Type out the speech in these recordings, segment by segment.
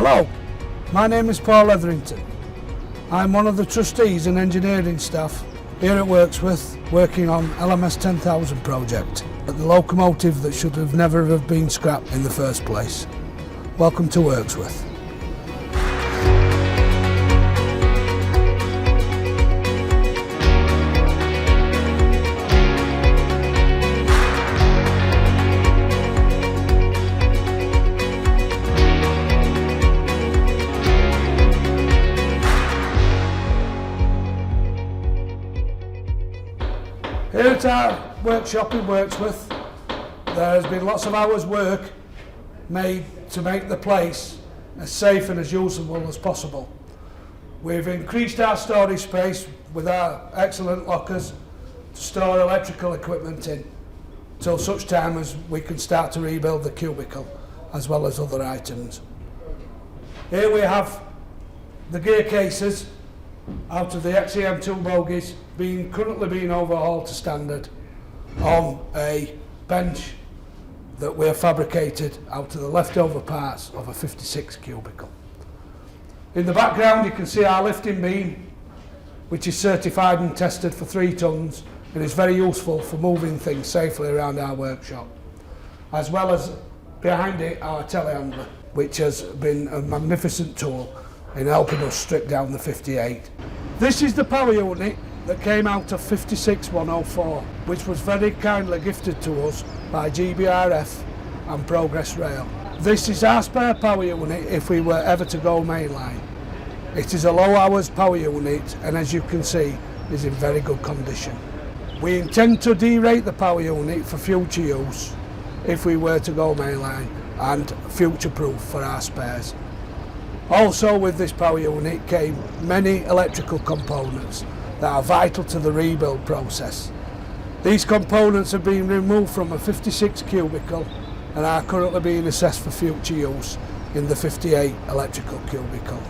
Hello, my name is Paul Etherington. I'm one of the trustees and engineering staff here at Worksworth, working on LMS 10,000 project, the locomotive that should have never have been scrapped in the first place. Welcome to Worksworth. Here at our workshop in Worksworth, there has been lots of hours work made to make the place as safe and as usable as possible. We've increased our storage space with our excellent lockers to store electrical equipment in till such time as we can start to rebuild the cubicle as well as other items. Here we have the gear cases out of the XEM2 bogies currently being overhauled to standard on a bench that we have fabricated out of the leftover parts of a 56 cubicle. In the background you can see our lifting beam, which is certified and tested for 3 tons and is very useful for moving things safely around our workshop, as well as behind it our telehandler, which has been a magnificent tool in helping us strip down the 58. This is the power unit that came out of 56104, which was very kindly gifted to us by GBRF and Progress Rail. This is our spare power unit if we were ever to go mainline. It is a low hours power unit and, as you can see, is in very good condition. We intend to derate the power unit for future use if we were to go mainline and future proof for our spares. Also with this power unit came many electrical components that are vital to the rebuild process. These components have been removed from a 56 cubicle and are currently being assessed for future use in the 58 electrical cubicle.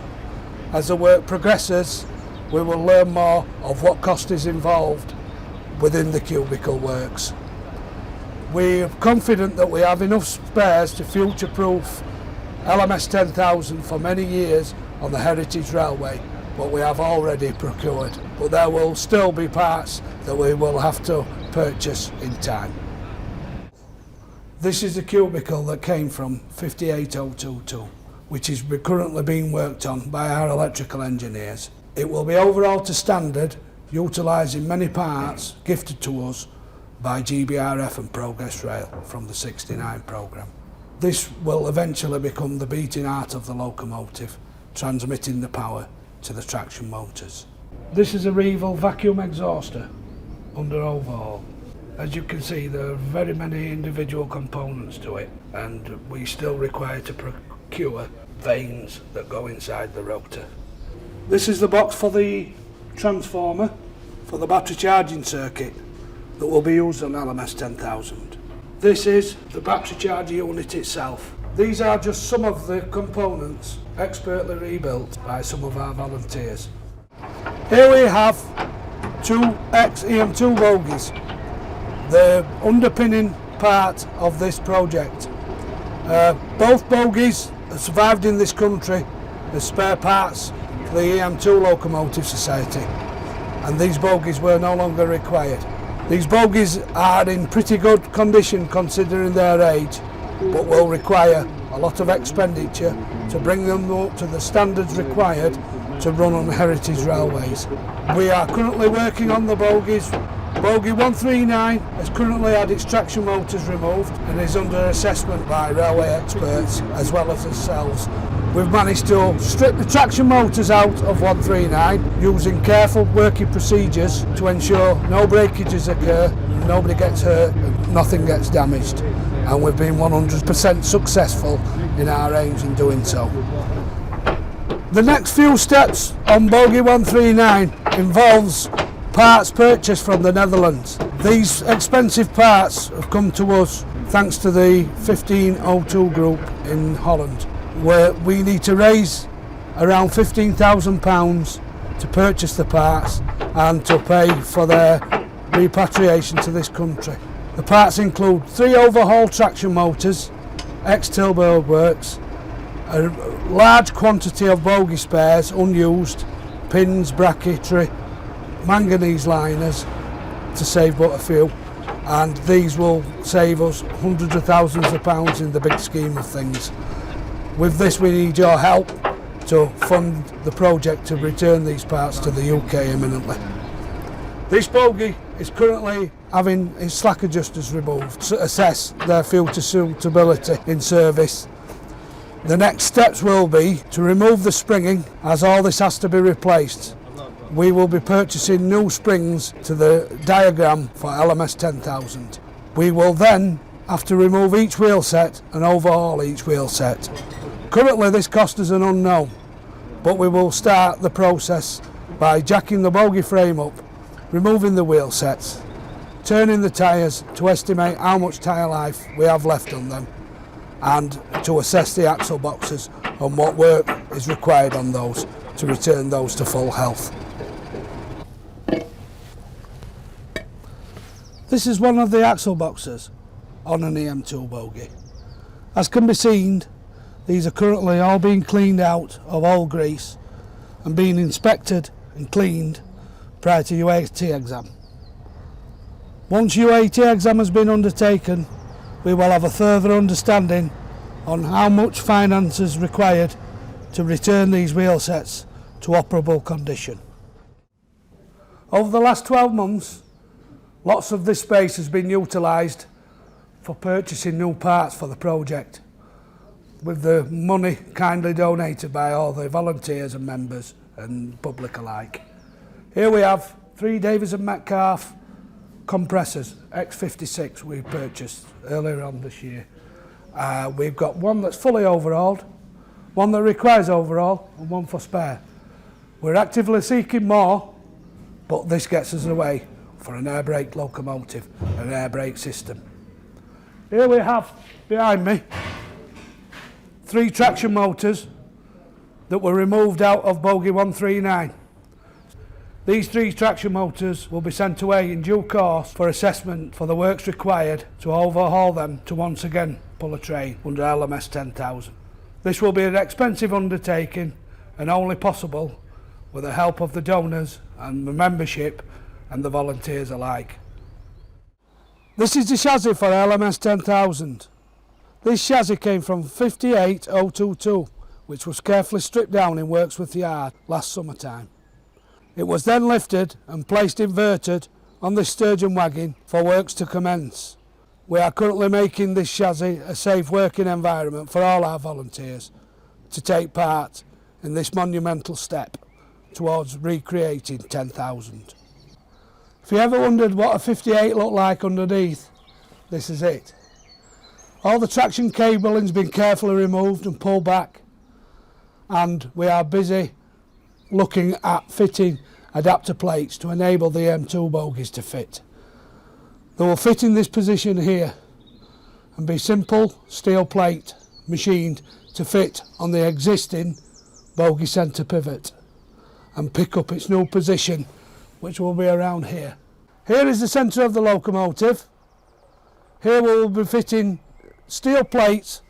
As the work progresses, we will learn more of what cost is involved within the cubicle works. We are confident that we have enough spares to future-proof LMS 10,000 for many years on the Heritage Railway, what we have already procured, but there will still be parts that we will have to purchase in time. This is the cubicle that came from 58022, which is currently being worked on by our electrical engineers. It will be overhauled to standard, utilising many parts gifted to us by GBRF and Progress Rail from the 69 programme. This will eventually become the beating heart of the locomotive, transmitting the power to the traction motors. This is a Reval vacuum exhauster under overhaul. As you can see, there are very many individual components to it, and we still require to procure vanes that go inside the rotor. This is the box for the transformer for the battery charging circuit that will be used on LMS 10,000. This is the battery charger unit itself. These are just some of the components expertly rebuilt by some of our volunteers. Here we have 2 XEM2 bogies, the underpinning part of this project. Both bogies have survived in this country as spare parts for the EM2 Locomotive Society, and these bogies were no longer required. These bogies are in pretty good condition considering their age, but will require a lot of expenditure to bring them up to the standards required to run on heritage railways. We are currently working on the bogies. Bogie 139 has currently had its traction motors removed and is under assessment by railway experts as well as ourselves. We've managed to strip the traction motors out of 139 using careful working procedures to ensure no breakages occur, nobody gets hurt and nothing gets damaged. And we've been 100% successful in our aims in doing so. The next few steps on Bogie 139 involves parts purchased from the Netherlands. These expensive parts have come to us thanks to the 1502 group in Holland, where we need to raise around £15,000 to purchase the parts and to pay for their repatriation to this country. The parts include 3 overhaul traction motors, ex-Tilburg works, a large quantity of bogie spares, unused, pins, bracketry, manganese liners to save but a few, and these will save us hundreds of thousands of pounds in the big scheme of things. With this we need your help to fund the project to return these parts to the UK imminently. This bogie is currently having its slack adjusters removed to assess their future suitability in service. The next steps will be to remove the springing, as all this has to be replaced. We will be purchasing new springs to the diagram for LMS 10,000. We will then have to remove each wheel set and overhaul each wheel set. Currently this cost is an unknown, but we will start the process by jacking the bogie frame up, removing the wheel sets, turning the tyres to estimate how much tyre life we have left on them, and to assess the axle boxes and what work is required on those to return those to full health. This is one of the axle boxes on an EM2 bogie. As can be seen, these are currently all being cleaned out of old grease and being inspected and cleaned prior to UAT exam. Once UAT exam has been undertaken, we will have a further understanding on how much finance is required to return these wheel sets to operable condition. Over the last 12 months, lots of this space has been utilised for purchasing new parts for the project, with the money kindly donated by all the volunteers and members and public alike. Here we have 3 Davies and Metcalfe compressors, X56 we purchased earlier on this year. We've got one that's fully overhauled, one that requires overhaul and one for spare. We're actively seeking more, but this gets us away for an air brake locomotive and an air brake system. Here we have behind me 3 traction motors that were removed out of bogie 139. These 3 traction motors will be sent away in due course for assessment for the works required to overhaul them to once again pull a train under LMS 10,000. This will be an expensive undertaking and only possible with the help of the donors and the membership and the volunteers alike. This is the chassis for LMS 10,000. This chassis came from 58022, which was carefully stripped down in Worksworth Yard last summertime. It was then lifted and placed inverted on the sturgeon wagon for works to commence. We are currently making this chassis a safe working environment for all our volunteers to take part in this monumental step towards recreating 10,000. If you ever wondered what a 58 looked like underneath, this is it. All the traction cabling has been carefully removed and pulled back, and we are busy looking at fitting adapter plates to enable the M2 bogies to fit. They will fit in this position here and be simple steel plate machined to fit on the existing bogie centre pivot and pick up its new position, which will be around here. Here is the centre of the locomotive. Here we will be fitting steel plates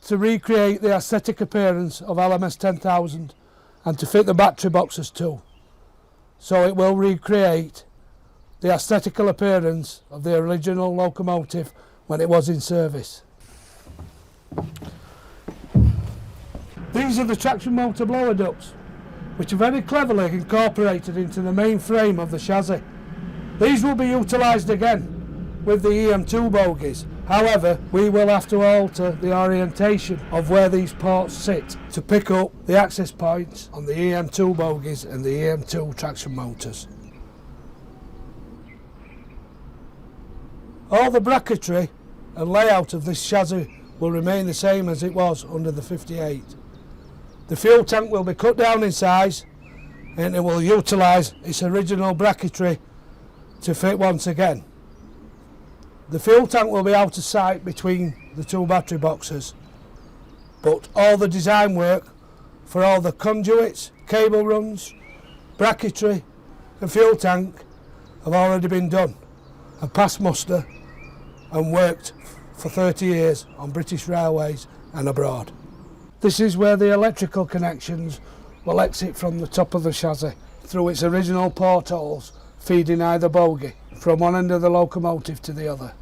to recreate the aesthetic appearance of LMS 10,000 and to fit the battery boxes too. So it will recreate the aesthetical appearance of the original locomotive when it was in service. These are the traction motor blower ducts, which are very cleverly incorporated into the main frame of the chassis. These will be utilised again with the EM2 bogies. However, we will have to alter the orientation of where these ports sit to pick up the access points on the EM2 bogies and the EM2 traction motors. All the bracketry and layout of this chassis will remain the same as it was under the 58. The fuel tank will be cut down in size and it will utilise its original bracketry to fit once again. The fuel tank will be out of sight between the 2 battery boxes, but all the design work for all the conduits, cable runs, bracketry and fuel tank have already been done and passed muster and worked for 30 years on British Railways and abroad. This is where the electrical connections will exit from the top of the chassis through its original portholes, feeding either bogie from one end of the locomotive to the other.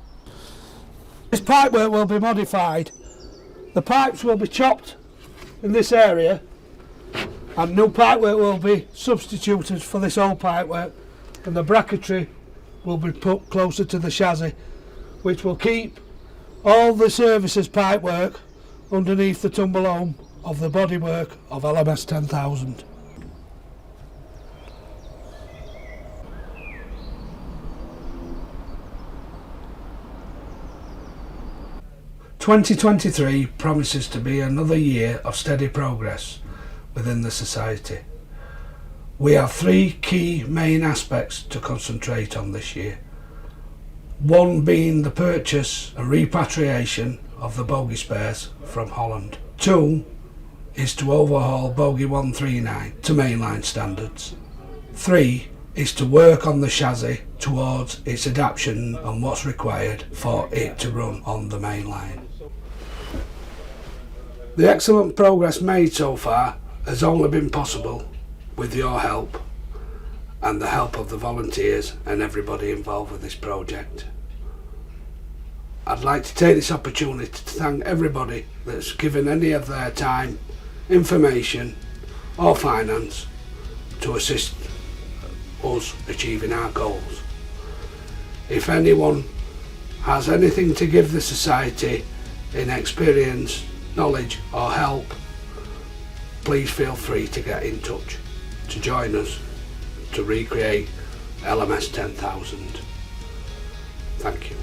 This pipework will be modified. The pipes will be chopped in this area and new pipework will be substituted for this old pipework, and the bracketry will be put closer to the chassis, which will keep all the services pipework underneath the tumble home of the bodywork of LMS 10,000. "2023 promises to be another year of steady progress within the Society. We have three key main aspects to concentrate on this year. One being the purchase and repatriation of the bogie spares from Holland. Two is to overhaul bogie 139 to mainline standards. Three is to work on the chassis towards its adaptation and what's required for it to run on the mainline. The excellent progress made so far has only been possible with your help and the help of the volunteers and everybody involved with this project. I'd like to take this opportunity to thank everybody that's given any of their time, information or finance to assist us achieving our goals. If anyone has anything to give the Society in experience, knowledge or help, please feel free to get in touch to join us to recreate LMS 10,000. Thank you.